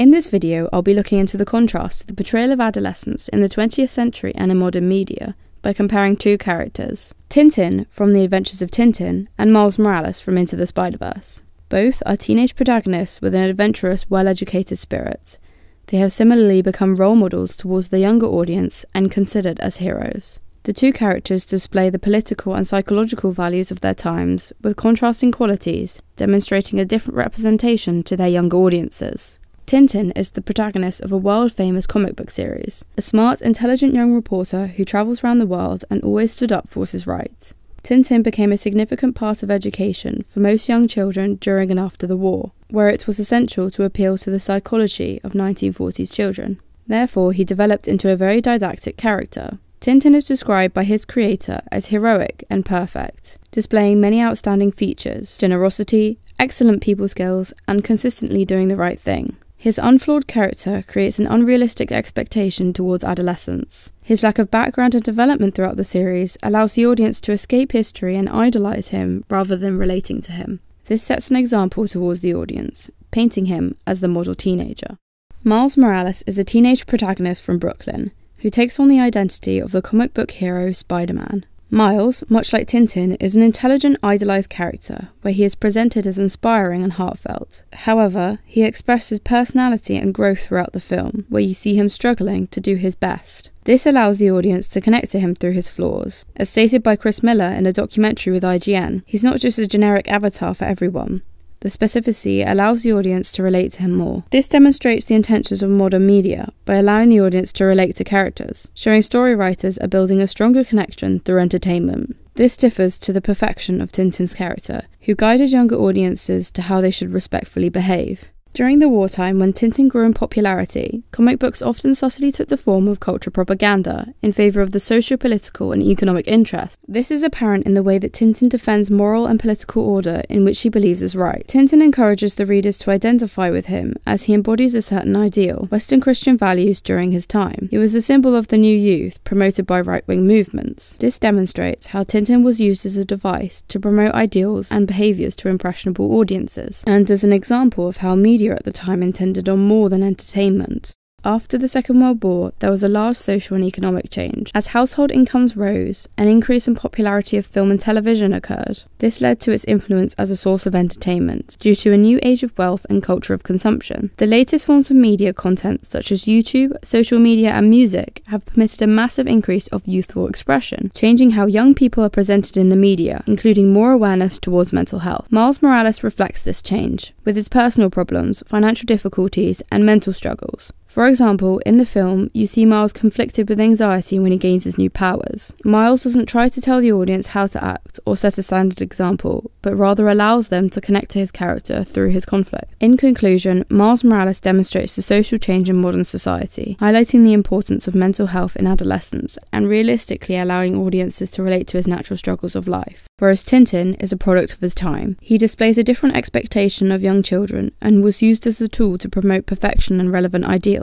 In this video, I'll be looking into the contrast to the portrayal of adolescence in the 20th century and in modern media by comparing two characters, Tintin from The Adventures of Tintin and Miles Morales from Into the Spider-Verse. Both are teenage protagonists with an adventurous, well-educated spirit. They have similarly become role models towards the younger audience and considered as heroes. The two characters display the political and psychological values of their times, with contrasting qualities, demonstrating a different representation to their younger audiences. Tintin is the protagonist of a world-famous comic book series, a smart, intelligent young reporter who travels around the world and always stood up for what is right. Tintin became a significant part of education for most young children during and after the war, where it was essential to appeal to the psychology of 1940s children. Therefore, he developed into a very didactic character. Tintin is described by his creator as heroic and perfect, displaying many outstanding features: generosity, excellent people skills, and consistently doing the right thing. His unflawed character creates an unrealistic expectation towards adolescents. His lack of background and development throughout the series allows the audience to escape history and idolize him rather than relating to him. This sets an example towards the audience, painting him as the model teenager. Miles Morales is a teenage protagonist from Brooklyn, who takes on the identity of the comic book hero Spider-Man. Miles, much like Tintin, is an intelligent, idolized character, where he is presented as inspiring and heartfelt. However, he expresses personality and growth throughout the film, where you see him struggling to do his best. This allows the audience to connect to him through his flaws. As stated by Chris Miller in a documentary with IGN, he's not just a generic avatar for everyone. The specificity allows the audience to relate to him more. This demonstrates the intentions of modern media by allowing the audience to relate to characters, showing story writers are building a stronger connection through entertainment. This differs to the perfection of Tintin's character, who guided younger audiences to how they should respectfully behave. During the wartime, when Tintin grew in popularity, comic books often subtly took the form of culture propaganda in favour of the socio-political and economic interests. This is apparent in the way that Tintin defends moral and political order in which he believes is right. Tintin encourages the readers to identify with him as he embodies a certain ideal, Western Christian values during his time. He was a symbol of the new youth, promoted by right-wing movements. This demonstrates how Tintin was used as a device to promote ideals and behaviours to impressionable audiences, and as an example of how media at the time intended on more than entertainment. After the Second World War, there was a large social and economic change. As household incomes rose, an increase in popularity of film and television occurred. This led to its influence as a source of entertainment, due to a new age of wealth and culture of consumption. The latest forms of media content, such as YouTube, social media, and music, have permitted a massive increase of youthful expression, changing how young people are presented in the media, including more awareness towards mental health. Miles Morales reflects this change, with his personal problems, financial difficulties, and mental struggles. For example, in the film, you see Miles conflicted with anxiety when he gains his new powers. Miles doesn't try to tell the audience how to act or set a standard example, but rather allows them to connect to his character through his conflict. In conclusion, Miles Morales demonstrates the social change in modern society, highlighting the importance of mental health in adolescence and realistically allowing audiences to relate to his natural struggles of life. Whereas Tintin is a product of his time. He displays a different expectation of young children and was used as a tool to promote perfection and relevant ideals.